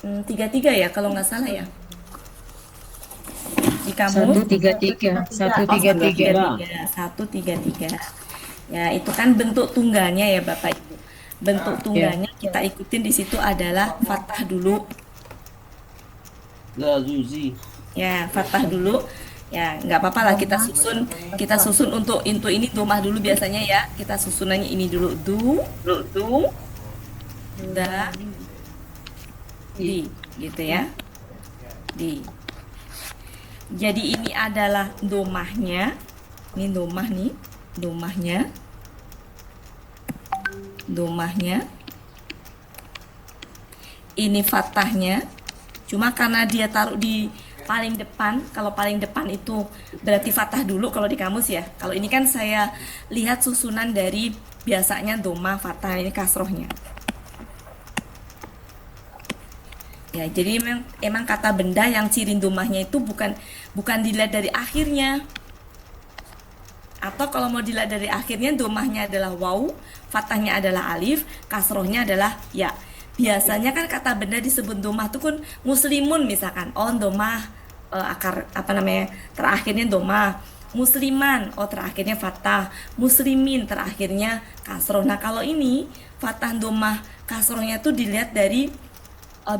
33 ya kalau nggak salah ya. Di kamus 133, oh 133. 133. Ya, itu kan bentuk tunggalnya ya Bapak Ibu. Bentuk Ya, tunggalnya kita ikutin di situ adalah fathah dulu. لا زوزي. Ya, fathah dulu. Ya, nggak apa-apa lah kita susun untuk ini domah dulu biasanya ya. Kita susunannya ini dulu du, da, di, gitu ya. Di. Jadi ini adalah domahnya. Ini domah nih, domahnya. Domahnya. Ini fathahnya. Cuma karena dia taruh di paling depan, kalau paling depan itu berarti fathah dulu kalau di kamus ya. Kalau ini kan saya lihat susunan dari biasanya domah, fathah, ini kasrohnya. Ya, jadi emang kata benda yang ciri domahnya itu bukan dilihat dari akhirnya. Atau kalau mau dilihat dari akhirnya, domahnya adalah waw, fathahnya adalah alif, kasrohnya adalah ya. Biasanya kan kata benda disebut domah itu kan muslimun misalkan. Oh, domah akar apa namanya? Terakhirnya domah. Musliman, oh terakhirnya fathah. Muslimin terakhirnya kasroh. Nah, kalau ini fathah domah kasrohnya tuh dilihat dari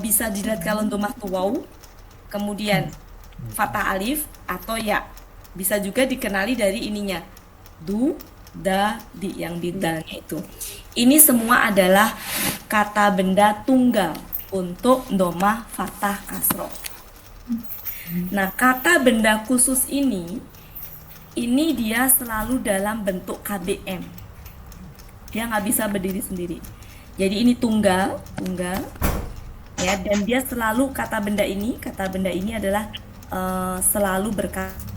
bisa dilihat kalau domah tuh waw, kemudian fathah alif atau ya. Bisa juga dikenali dari ininya. Du, da, di yang di dalnya itu. Ini semua adalah kata benda tunggal untuk domah, fathah, kasroh. Nah, kata benda khusus ini dia selalu dalam bentuk KBM. Dia nggak bisa berdiri sendiri. Jadi ini tunggal, ya, dan dia selalu kata benda ini adalah selalu berkata.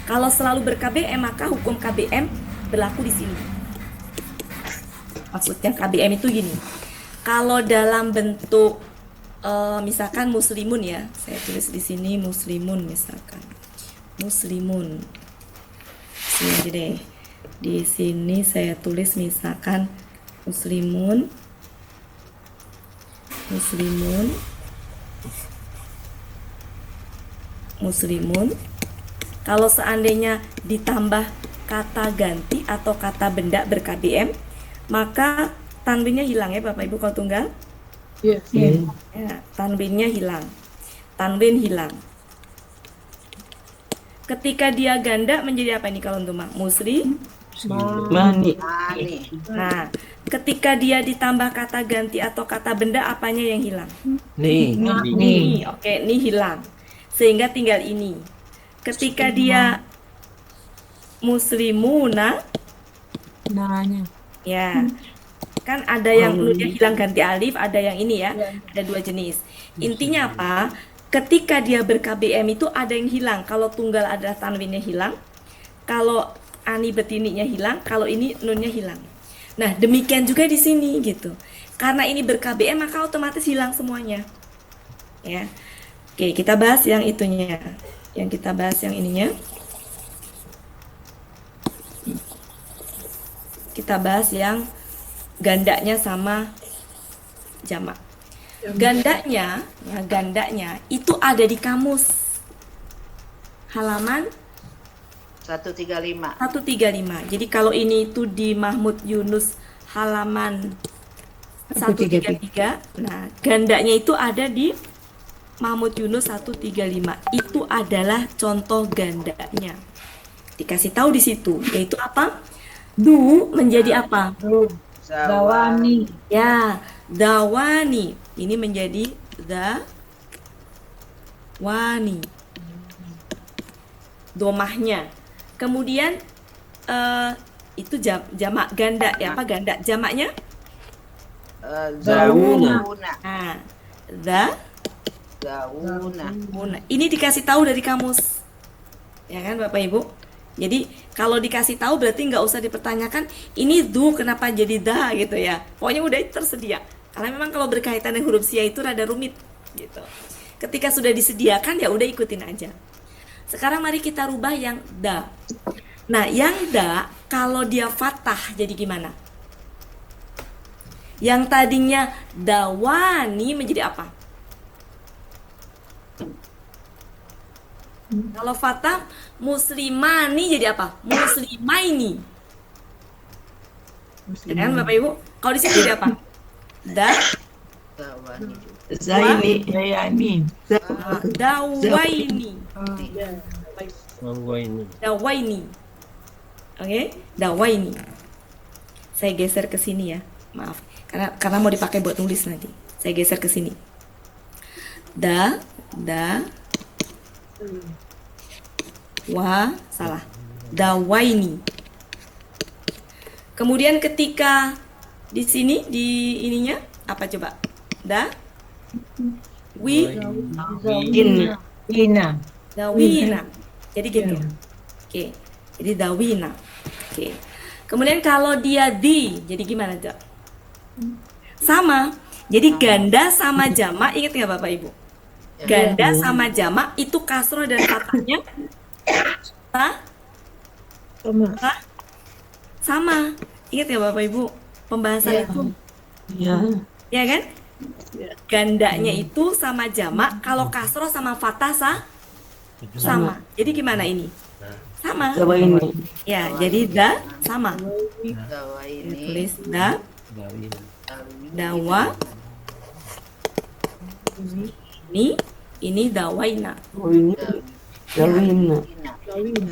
Kalau selalu ber-KBM, maka hukum KBM berlaku di sini. Maksudnya KBM itu gini. Kalau dalam bentuk misalkan muslimun ya, saya tulis di sini muslimun misalkan. Muslimun. Sini aja deh. Di sini saya tulis misalkan muslimun. Muslimun. Muslimun. Kalau seandainya ditambah kata ganti atau kata benda ber-KBM, maka tanwinnya hilang ya Bapak Ibu kalau tunggal. ya, Ya, tanwinnya hilang. Tanwin hilang. Ketika dia ganda menjadi apa ini kalau untuk musri? mani, Nah, ketika dia ditambah kata ganti atau kata benda, apanya yang hilang? Nih. Ini, oke, ini hilang. Sehingga tinggal ini. Ketika dia muslimuna, naranya. ya, kan ada yang nunnya hilang ganti alif, ada yang ini ya, ada dua jenis. Intinya apa? Ketika dia ber-KBM itu ada yang hilang. Kalau tunggal adalah tanwinnya hilang, kalau ani betininya hilang, kalau ini nunnya hilang. Nah, demikian juga di sini gitu. Karena ini ber-KBM maka otomatis hilang semuanya. Ya. Oke, kita bahas yang itunya. Yang kita bahas yang ininya. Kita bahas yang gandanya sama jamak. Gandanya itu ada di kamus. Halaman 135. 135. Jadi kalau ini itu di Mahmud Yunus halaman 133. Nah, gandanya itu ada di Mahmud Yunus 135. Itu adalah contoh gandanya. Dikasih tahu di situ, yaitu apa? Du menjadi apa? Zawani. Ya, dawani. Ini menjadi dawani. Domahnya. Kemudian itu jamak ganda ya, apa ganda? Jamaknya? Zawuna. Nah, Zawuna. ini dikasih tahu dari kamus. Ya kan Bapak Ibu? Jadi kalau dikasih tahu berarti nggak usah dipertanyakan ini du kenapa jadi da gitu ya. Pokoknya udah tersedia. Karena memang kalau berkaitan dengan huruf sia itu rada rumit gitu. Ketika sudah disediakan ya udah ikutin aja. Sekarang mari kita rubah yang da. Nah, yang da kalau dia fathah jadi gimana? Yang tadinya dawani menjadi apa? Kalau fatah muslimani jadi apa? Muslimaini. Ya kan Bapak Ibu? Kalau di sini jadi apa? Dawani juga. Zaini. Zayani. Dawaini. Bahwa ini. Dawaini. Oke, dawaini. Saya geser ke sini ya. Maaf. Karena mau dipakai buat nulis nanti. Saya geser ke sini. Da salah. Dawaini. Kemudian ketika di sini di ininya apa coba? In. Ina. Dawina. Jadi gitu. Oke. Jadi dawina. Oke. Kemudian kalau dia jadi gimana, Cak? Sama. Jadi ganda sama jamak, ingat nggak Bapak Ibu? Ganda sama jamak itu kasroh dan fathahnya Sama. sama. Ingat nggak Bapak Ibu? Pembahasan itu. Ya. Ya kan? Gandanya itu sama jamak, kalau kasroh sama fathah sama. Jadi gimana ini? Sama. Zaini. Ya, jadi sama. Dawaini. Tulis Dawin. dawa. Ini dawaina. Oh, ini. Zawina. Ini.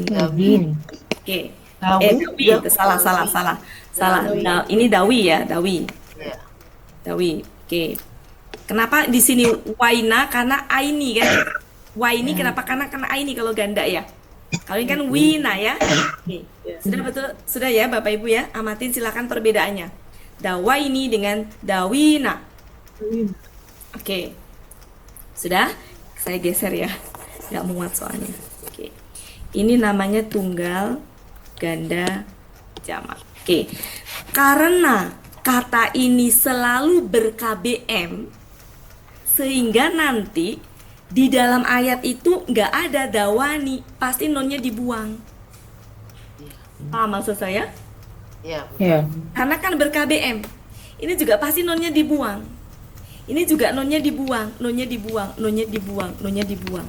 Dawin. Oke. Dawi. Dawi. Itu salah. Ini dawi ya, dawi. Ya. Dawi. Oke. Kenapa di sini waina? Karena aini kan. Waini kenapa? Karena aini kalau ganda ya. Kalau ini kan wina ya. Oke. Sudah betul? Sudah ya Bapak Ibu ya? Amatin silakan perbedaannya. Dawaini dengan dawina. Oke. Sudah? Saya geser ya. Nggak muat soalnya. Oke. Ini namanya tunggal, ganda, jamak. Oke. Karena kata ini selalu ber-KBM, sehingga nanti di dalam ayat itu nggak ada dawani, pasti nonnya dibuang. Paham maksud saya? Ya. Ya. Karena kan ber-KBM. Ini juga pasti nonnya dibuang. Ini juga nonnya dibuang, nonnya dibuang.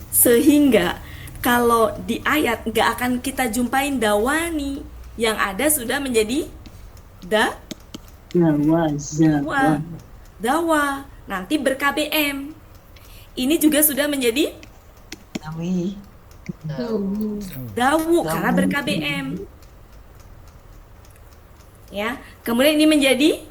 Sehingga kalau di ayat nggak akan kita jumpain dawani, yang ada sudah menjadi dawa. Nanti ber-KBM. Ini juga sudah menjadi Dawi. dawu karena ber-KBM. Ya, kemudian ini menjadi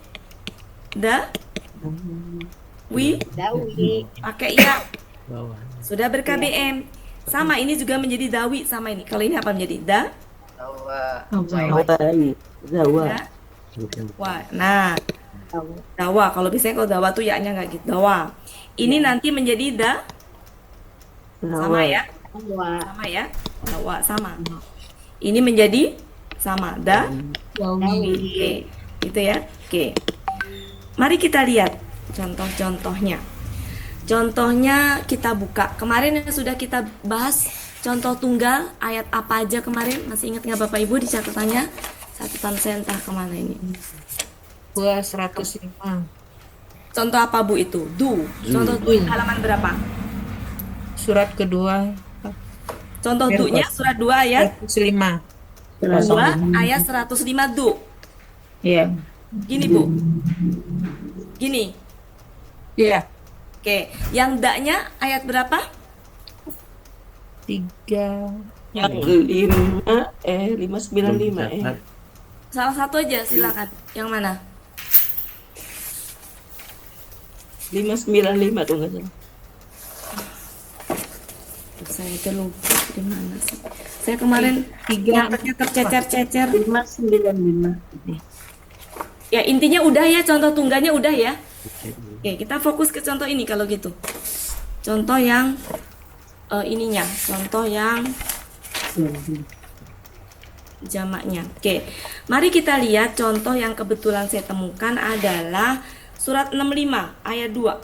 dawi pakai ya Bahwa. sudah ber-KBM. Sama ini juga menjadi dawi sama ini. Kalau ini apa menjadi Dawa. Zawai. Zawa. Wah, nah dawa. Kalau biasanya kalau dawa tuh ya-nya nggak gitu. Dawa. Ini nanti menjadi sama ya. Sama ya. Dawa sama. Ini menjadi sama Oke. Gitu ya. Oke. Mari kita lihat contoh-contohnya. Contohnya kita buka. Kemarin yang sudah kita bahas contoh tunggal ayat apa aja kemarin? Masih ingat nggak Bapak Ibu di catatannya? Catatan saya entah kemana ini. 105. Contoh apa Bu itu? Contoh halaman berapa? Surat kedua. Contoh du-nya surat 2 ayat 105. 2 ayat 105 du. Iya. Gini Bu. Gini. Iya. Oke, yang da-nya ayat berapa? 3. Yang 595. Salah satu aja silakan. Yang mana? 595 tuh nggak salah. Saya itu lupa di mana sih. Saya kemarin 3. nyatetnya tercecer-cecer. 595. Ya intinya udah ya, contoh tunggalnya udah ya. Oke, kita fokus ke contoh ini kalau gitu. Contoh yang ininya, contoh yang jamaknya. Oke, mari kita lihat contoh yang kebetulan saya temukan adalah surat 65 ayat 2.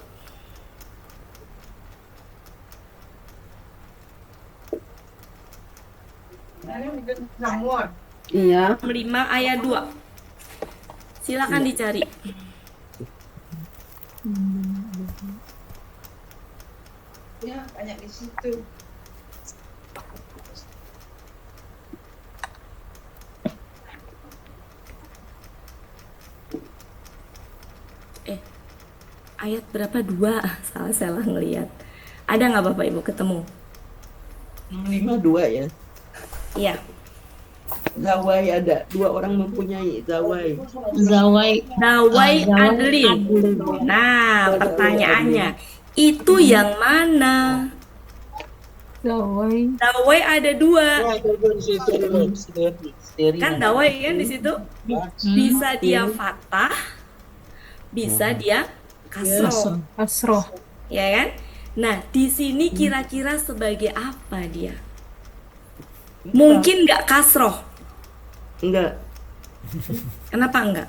Iya. 5 ayat 2. Silakan dicari. Ya, banyak di situ. Ayat berapa? 2. Salah ngelihat. Ada nggak Bapak Ibu ketemu? 5:2 ya. Iya. Zawai ada 2 orang mempunyai zawai. Zawai. Dawai adlin. Nah, pertanyaannya, itu yang mana? Zawai. Dawai ada 2. Kan dawai kan di situ? Bisa dia fathah, bisa dia kasroh, Asroh. ya kan? Nah, di sini kira-kira sebagai apa dia? Mungkin nggak kasroh. Enggak. Kenapa enggak?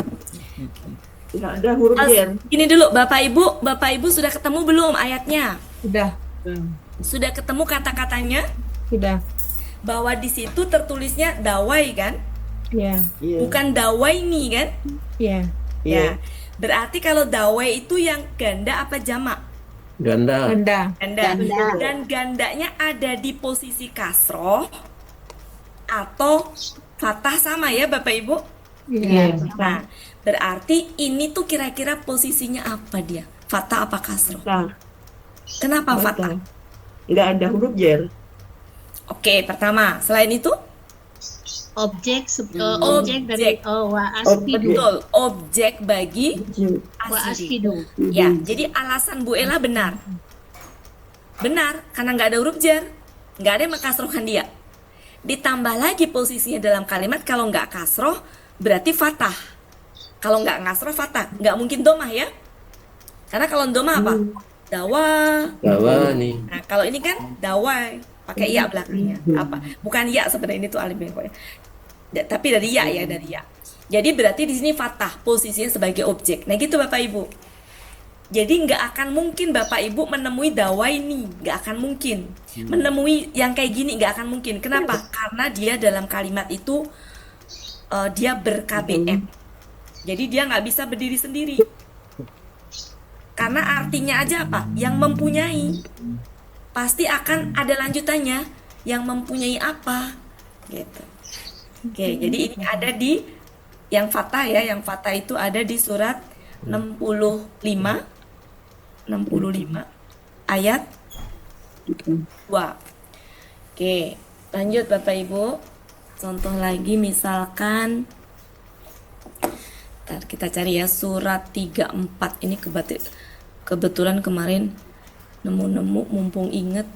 Enggak ada huruf yer. Ini dulu, Bapak Ibu sudah ketemu belum ayatnya? Sudah. Sudah ketemu kata-katanya? Sudah. Bahwa di situ tertulisnya dawai kan? Ya. Iya. Bukan dawaini kan? Ya. Iya. Ya. Berarti kalau dawai itu yang ganda apa jamak? Ganda. Ganda. Ganda. Dan gandanya ada di posisi kasroh atau fathah sama ya Bapak Ibu? Ya. Nah, berarti ini tuh kira-kira posisinya apa dia? Fathah apa kasroh? Fathah. Kenapa fathah? Enggak ada huruf yer. Oke, pertama. Selain itu? Objek Objek. dari wa asfidu Betul, objek bagi wa asfidu. asfidu. Ya, jadi alasan Bu Ella benar. Benar, karena nggak ada huruf jar. Nggak ada yang mengkasrohkan dia. Ditambah lagi posisinya dalam kalimat, kalau nggak kasroh, berarti fathah. Kalau nggak ngasroh, fathah. Nggak mungkin domah ya. Karena kalau domah apa? Dawa. Dawa nih. Nah, kalau ini kan dawai, pakai ya belakangnya. Apa? Bukan ya sebenarnya, ini tuh alif bengkok ya. Tapi dari ya ya, dari ya. Jadi berarti di sini fathah, posisinya sebagai objek. Nah, gitu Bapak Ibu. Jadi nggak akan mungkin Bapak Ibu menemui dawai ini, nggak akan mungkin. Menemui yang kayak gini nggak akan mungkin. Kenapa? Karena dia dalam kalimat itu dia ber-KBM. Jadi dia nggak bisa berdiri sendiri. Karena artinya aja apa? Yang mempunyai. Pasti akan ada lanjutannya. Yang mempunyai apa? Gitu. Oke, jadi ini ada di yang fathah ya. Yang fathah itu ada di surat 65 ayat 2. Oke, lanjut Bapak Ibu. Contoh lagi misalkan ntar kita cari ya surat 34. Ini kebetulan kemarin nemu mumpung inget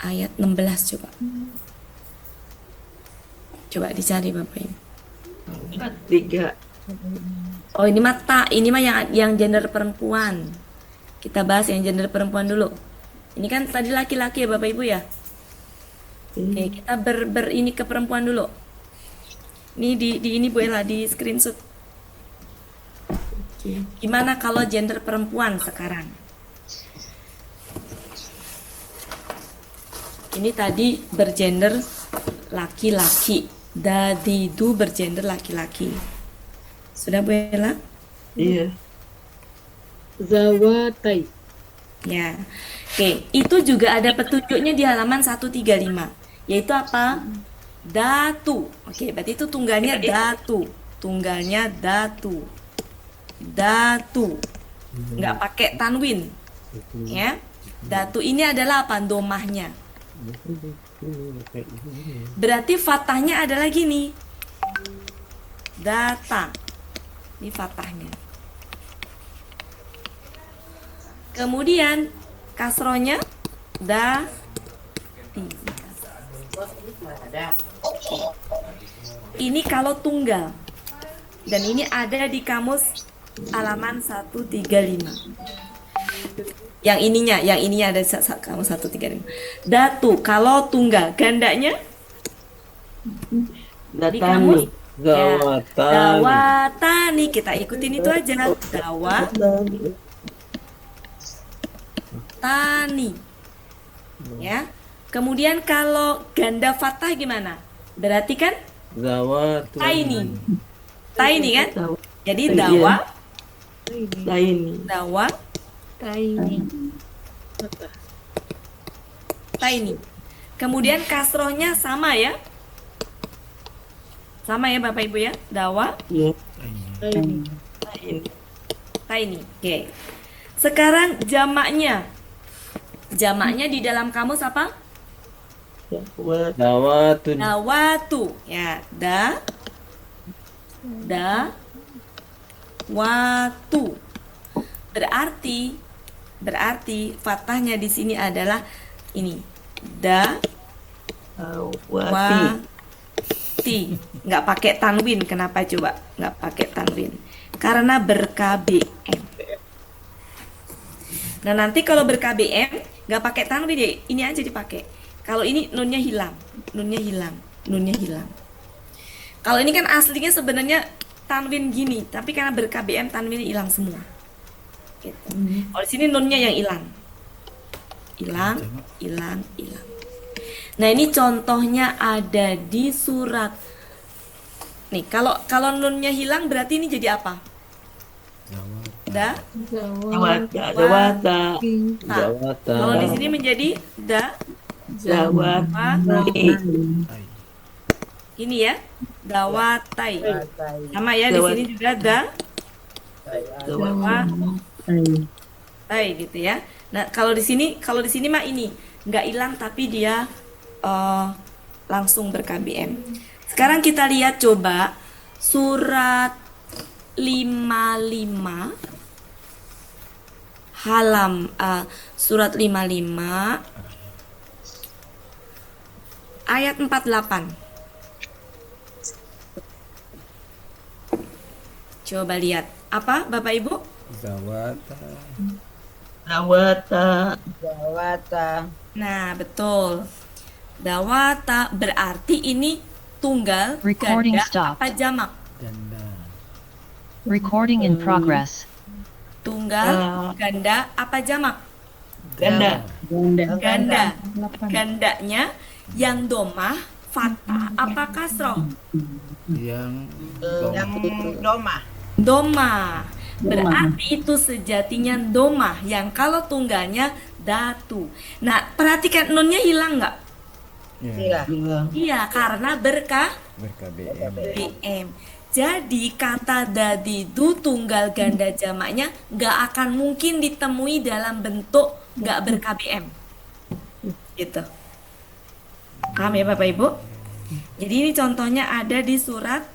ayat 16 coba. Coba dicari Bapak Ibu. 3. Oh, ini mah yang gender perempuan. Kita bahas yang gender perempuan dulu. Ini kan tadi laki-laki ya Bapak Ibu ya. Oke, kita ini ke perempuan dulu. Ini di ini Bu Ella di screenshot. Gimana kalau gender perempuan sekarang? Ini tadi bergender laki-laki. Dadidu bergender laki-laki. Sudah Bu Ella? Iya. Zawatai. Ya. Oke, itu juga ada petunjuknya di halaman 135. Yaitu apa? Datu. Oke, berarti itu tunggalnya datu. Tunggalnya datu. Datu. Nggak pakai tanwin. Ya. Datu ini adalah apa? Domahnya. Berarti fathahnya ada lagi nih. Data. Ini fathahnya. Kemudian kasrohnya dati. Ini kalau tunggal. Dan ini ada di kamus halaman 135. Yang ininya ada kamus 135. Datu kalau tunggal, gandanya di kamus Zawatan. dawatani. Kita ikutin itu aja. Dawatani. Ya. Kemudian kalau ganda fathah gimana? Berarti kan Zawatu. Tiny. Tiny kan? Dawa. Jadi Iya. dawa, Lain. dawa, Tiny. tiny. Kemudian kasrohnya sama ya? Sama ya Bapak Ibu ya? Dawa, Ya. Tiny. Lain. tiny. Oke. Sekarang jamaknya. Jamaknya di dalam kamus apa? Dawat. Dawatun. Dawatu. Ya, watu. Berarti fathahnya di sini adalah ini. Dawati. Wati. Nggak pakai tanwin. Kenapa coba? Nggak pakai tanwin. Karena ber-KBM. Nah, nanti kalau ber-KBM nggak pakai tanwin ya, ini aja dipakai. Kalau ini nunnya hilang. Kalau ini kan aslinya sebenarnya tanwin gini, tapi karena ber-KBM tanwinnya hilang semua. Gitu. Kalau di sini nunnya yang hilang. Hilang. Nah, ini contohnya ada di surat. Nih, kalau nunnya hilang berarti ini jadi apa? Dawata. Dawata. Nah, Dawata. kalau di sini menjadi Dawati. ini ya, dawatai. Sama ya, di Dawat. sini juga dawatai gitu ya. Nah, kalau di sini mah ini nggak hilang tapi dia langsung ber-KBM. Sekarang kita lihat coba surat 55 surat 55 ayat 48. Coba lihat. Apa Bapak Ibu? Dawata. Dawata. Nah, betul. Dawata berarti ini tunggal, Recording ganda, stopped. apa jamak? Recording in progress. Tunggal, ganda, apa jamak? Ganda. Ganda. Gandanya yang domah, fathah, apa kasroh? Yang Doma. Doma. Berarti itu sejatinya domah yang kalau tunggalnya datu. Nah, perhatikan nunnya hilang nggak? Hilang. Iya, karena BM. Jadi kata dadidu tunggal ganda jamaknya nggak akan mungkin ditemui dalam bentuk nggak ber-KBM. Gitu. Paham ya Bapak Ibu? Jadi ini contohnya ada di surat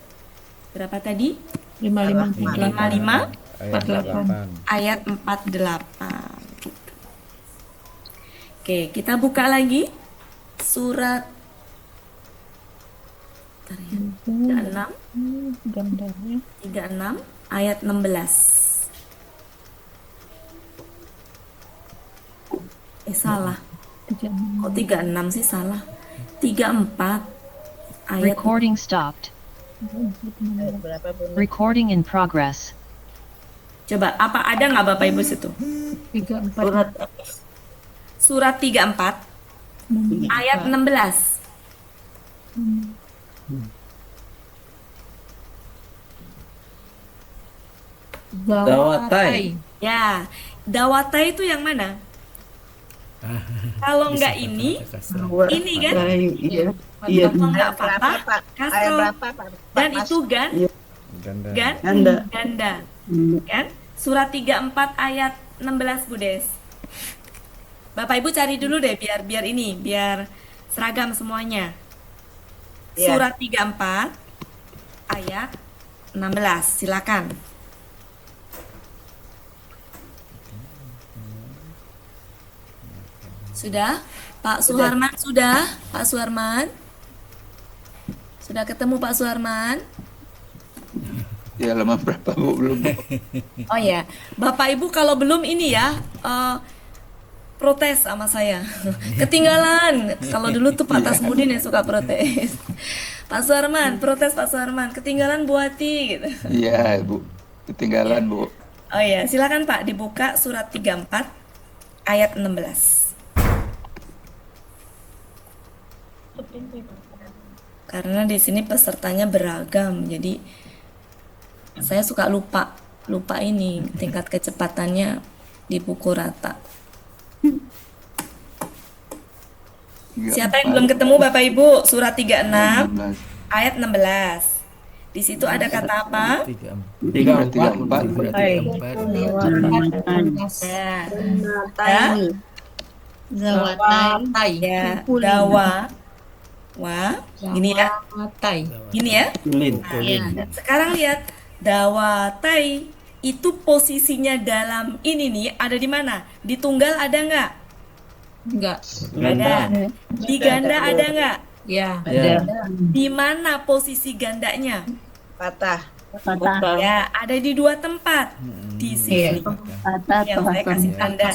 berapa tadi? 55. 55 48. ayat 48 gitu. Oke, kita buka lagi surat bentar ya, 36 Gambarnya 36 ayat 16. Salah. 36. Kok 36 sih salah? 34 ayat Recording stopped. Berapa pun. Recording in progress. Coba apa ada nggak Bapak Ibu situ? 34. Surat Surat 34 ayat 16. Dawatai. Ya, dawata itu yang mana? Kalau nggak ini kan? lain. Iya. Iya. Kalau nggak Berapa, patah, Pak? Ayat kasroh. berapa, Pak? Dan Mas? itu ganda. Ganda. ganda. Kan? Surat 34 ayat 16 Bu Des. Bapak Ibu cari dulu deh biar seragam semuanya. Iya. Surat 34 ayat 16. Silakan. Sudah? Pak Suharman sudah? Pak Suharman? Sudah ketemu Pak Suharman? Ya lama berapa Bu? Belum. Oh ya, Bapak Ibu kalau belum ini ya, protes sama saya. Ketinggalan. Kalau dulu tuh Pak Tasmudin yang suka protes. Pak Suharman, protes Pak Suharman, ketinggalan Bu Hati gitu. Iya Bu. Ketinggalan Bu. Oh ya, silakan Pak dibuka surat 34 ayat 16. karena di sini pesertanya beragam, jadi saya suka lupa ini tingkat kecepatannya dipukul rata. Siapa yang belum ketemu Bapak Ibu? Surat 36 ayat 16. Di situ ada kata apa? 34. Ya. Zawatai. Ya, dawa. Wah, gini ya. Gini ya. Ya. Sekarang lihat dawatai itu posisinya dalam ini nih ada di mana? Di tunggal ada nggak? Enggak. Ada. Di ganda ada nggak? Ya. Ya. Di mana posisi gandanya? Patah. Ya, ada di dua tempat. Di sini. Yang saya kasih tanda.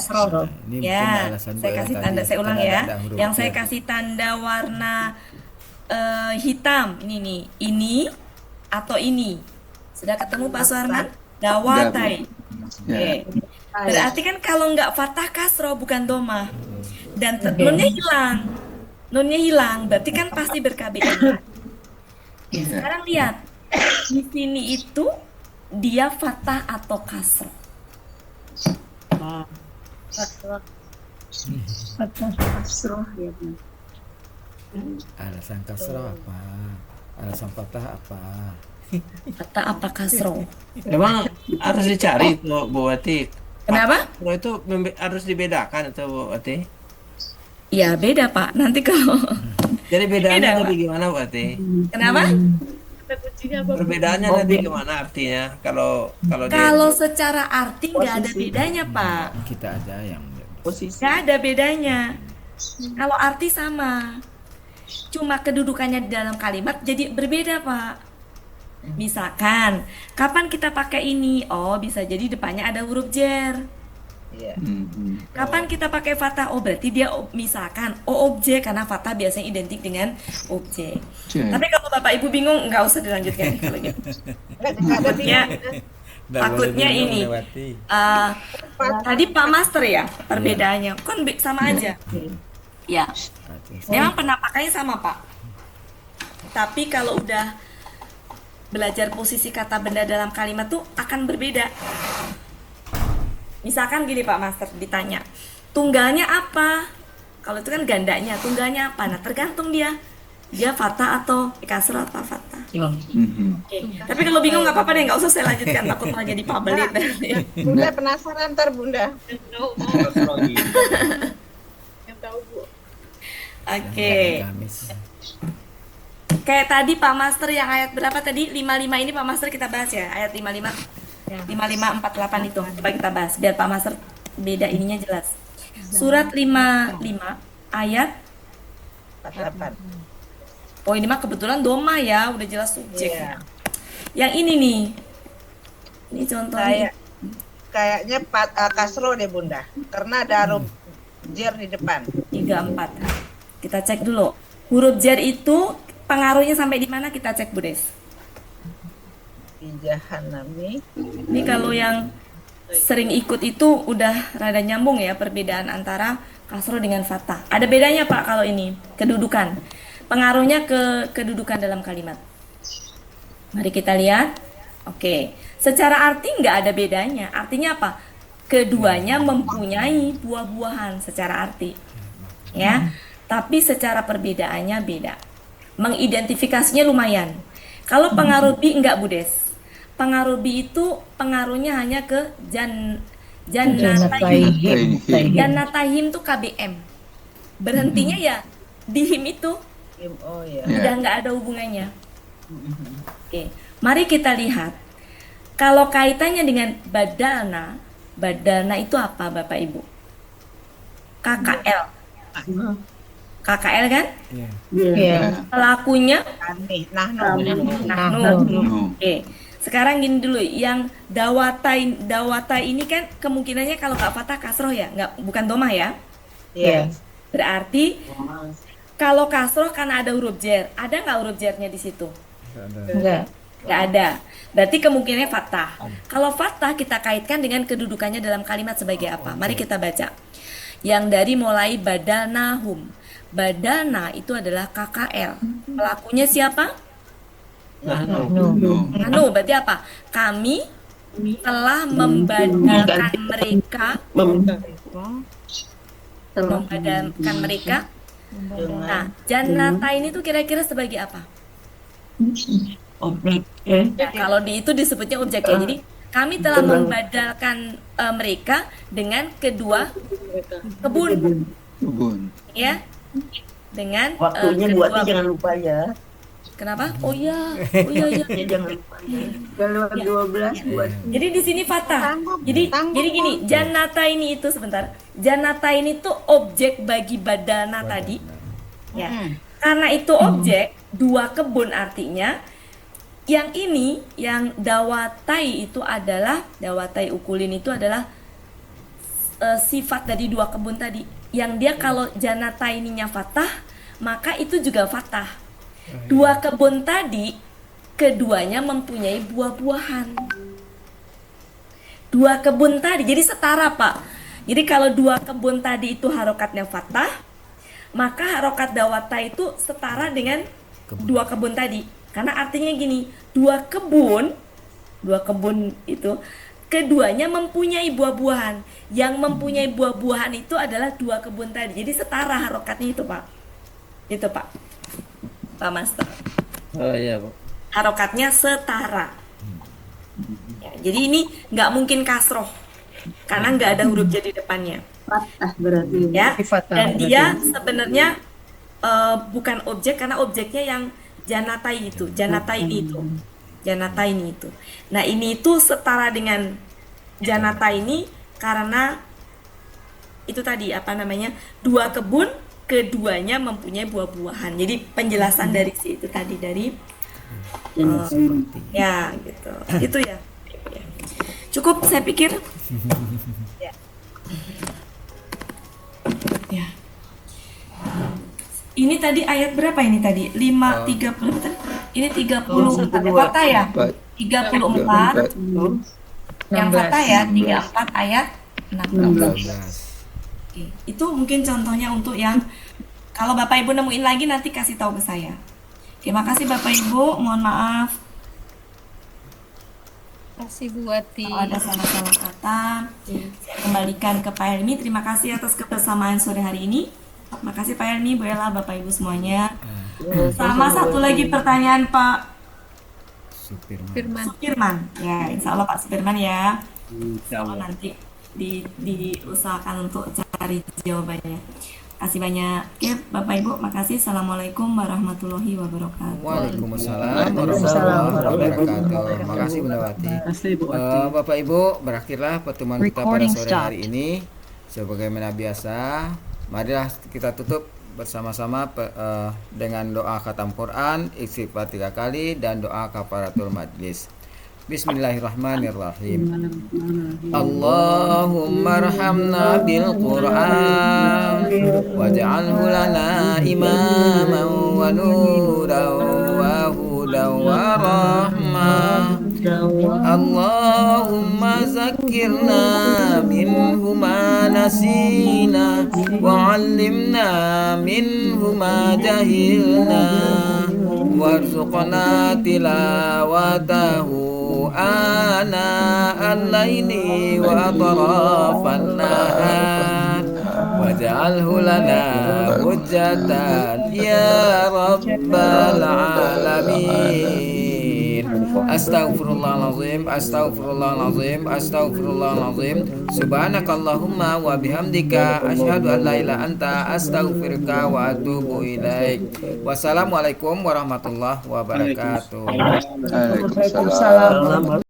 Ya, saya kasih tanda. Saya ulang ya. Yang saya kasih tanda warna hitam. Ini nih. Ini atau ini. Sudah ketemu Pak Suarman? Dawatai. Ya. Oke. Berarti kan kalau nggak fathah kasroh bukan domah. Dan nunnya hilang. Nunnya hilang. Berarti kan pasti berKBM. Sekarang lihat. Di sini itu dia fathah atau kasroh. Alasan kasroh apa? Alasan patah apa? Fathah apa kasroh? Memang harus dicari tuh Bu Wati. Kenapa? Kalau itu harus dibedakan atau Bu Wati? Ya beda Pak. Nanti kalau Jadi bedanya Beda, nanti gimana Bu Wati? kenapa? Perbedaannya nanti gimana artinya? Kalau dia Kalau secara arti nggak ada bedanya Pak. Kita aja yang Posisi. Nggak ada bedanya. Kalau arti sama. Cuma kedudukannya di dalam kalimat jadi berbeda Pak. Misalkan, kapan kita pakai ini? Oh, bisa jadi depannya ada huruf jer. Iya. Kapan kita pakai fathah? Oh, berarti dia misalkan objek karena fathah biasanya identik dengan objek. Tapi kalau Bapak Ibu bingung, nggak usah dilanjutkan kalau gitu. Takutnya ini. Tadi Pak Master ya perbedaannya. Kan sama aja. Ya. Memang penampakannya sama Pak. Tapi kalau udah belajar posisi kata benda dalam kalimat tuh akan berbeda. Misalkan gini Pak Master ditanya, tunggalnya apa? Kalau itu kan gandanya, tunggalnya apa? Nah tergantung dia fathah atau kasrah atau fathah. Oke. Tapi kalau bingung nggak apa-apa deh, nggak usah saya lanjutkan, takut malah jadi pabelit. Bunda penasaran ntar Bunda. Yang tahu Bu. Oke. Kayak tadi Pak Master yang ayat berapa tadi? 55 ini Pak Master kita bahas ya, ayat 55. 5548 itu. Coba kita bahas biar Pak Master beda ininya jelas. Surat 55 ayat 48. Oh ini mah kebetulan doma ya, udah jelas subjek. Iya. Yang ini nih. Ini contohnya. Kayaknya kasro deh Bunda. Karena ada huruf jer di depan. 34. Kita cek dulu. Huruf jar itu pengaruhnya sampai di mana kita cek Bu Des. Di Jahanami. Ini kalau yang sering ikut itu udah rada nyambung ya perbedaan antara kasro dengan fathah. Ada bedanya Pak kalau ini kedudukan. Pengaruhnya ke kedudukan dalam kalimat. Mari kita lihat. Oke. Secara arti nggak ada bedanya. Artinya apa? Keduanya mempunyai buah-buahan secara arti. Ya. Tapi secara perbedaannya beda. Mengidentifikasinya lumayan. Kalau pengaruh bi enggak Bu Des. Pengaruh bi itu pengaruhnya hanya ke jannatahim. Jannatahim tuh KBM. Berhentinya ya di him itu. Oh ya. Udah nggak ada hubungannya. Oke, mari kita lihat. Kalau kaitannya dengan badalna itu apa Bapak Ibu? KKL. KKL kan? Iya. Pelakunya Nahnu. Oke. Sekarang gini dulu, yang dawata ini kan kemungkinannya kalau nggak fathah kasroh ya, bukan domah ya. Iya. Berarti kalau kasroh karena ada huruf jer, ada nggak huruf jernya di situ? Enggak. Nggak ada. Berarti kemungkinannya fathah. Kalau fathah kita kaitkan dengan kedudukannya dalam kalimat sebagai apa? Mari kita baca. Yang dari mulai badalnahum. Badana itu adalah KKL. Pelakunya siapa? No. Anu, berarti apa? Kami telah membadalkan mereka, membadalkan mereka. Nah, Janata ini tuh kira-kira sebagai apa? Objek. Ya, kalau di itu disebutnya objek ya. Jadi kami telah membadalkan mereka dengan kedua kebun, Kebun. ya. Dengan Waktunya kedua. buatnya jangan lupa ya. Kenapa? Oh iya, oh iya, iya. Ya, jangan lupa ya. Kalau 12 buat. Jadi di sini fatah. Jadi gini, Janata ini itu sebentar. Janata ini tuh objek bagi badana tadi. Ya. Karena itu objek, dua kebun artinya. Yang ini, yang dawatai itu adalah dawatai ukulin itu adalah sifat dari dua kebun tadi. Yang dia kalau Janata ininya fatah, maka itu juga fatah. Dua kebun tadi, keduanya mempunyai buah-buahan. Dua kebun tadi, jadi setara Pak. Jadi kalau dua kebun tadi itu harokatnya fatah, maka harokat dawata itu setara dengan dua kebun tadi. Karena artinya gini, dua kebun itu keduanya mempunyai buah-buahan. Yang mempunyai buah-buahan itu adalah dua kebun tadi. Jadi setara harokatnya itu Pak. Itu Pak. Pak Master. Oh iya, Bu. Harokatnya setara. Ya, jadi ini nggak mungkin kasroh karena nggak ada huruf jadi depannya. Fatah berarti. Ya. Fatah Dan berarti. dia sebenarnya bukan objek karena objeknya yang Janata ini itu. Janata ini itu. Nah ini itu setara dengan Janata ini karena itu tadi apa namanya, dua kebun, keduanya mempunyai buah-buahan. Jadi penjelasan dari si itu tadi dari ya gitu. Itu ya. Cukup saya pikir. Ya. Ini tadi ayat berapa ini tadi? 5:30 tadi. Ini 30 ada kata ya? 34. Yang kata ya 34 ayat 16. Oke, itu mungkin contohnya untuk yang kalau Bapak Ibu nemuin lagi nanti kasih tahu ke saya. Terima kasih Bapak Ibu, mohon maaf Terima kasih Bu Wati. kalau ada salah-salah kata. Saya kembalikan ke Pak Helmi. Terima kasih atas kebersamaan sore hari ini. Terima kasih Pak Helmi, Bu Ella, Bapak Ibu semuanya. Sama satu lagi pertanyaan Pak Firman. Supirman. Ya, insya Allah Pak Supirman ya. Insya Allah nanti diusahakan untuk cari jawabannya. Kasih banyak. Oke, Bapak Ibu, makasih. Assalamualaikum warahmatullahi wabarakatuh. Waalaikumsalam warahmatullahi wabarakatuh. Makasih Bunda Wati. Bapak Ibu, berakhirlah pertemuan kita pada Recording sore hari ini. Sebagaimana biasa, marilah kita tutup bersama-sama dengan doa khatam Quran, istighfar 3 kali dan doa kafaratul majlis. Bismillahirrahmanirrahim. Allahumma arhamna bil Qur'an waj'alhu lana imaman wa nuran wa hudan wa rahmah. Allahumma zakkirna minhu ma nasina wa 'allimna minhu ma jahilna warzuqna tilawatahu ana al-laili wa atrafan nahar waj'alhu lana hujjatan ya rabbal alamin. Astaghfirullahalazim, astaghfirullahalazim, astaghfirullahalazim. Subhanakallahumma wa bihamdika asyhadu an la ilaha anta astaghfiruka wa atubu ilaik. Wassalamualaikum warahmatullahi wabarakatuh. Waalaikumsalam.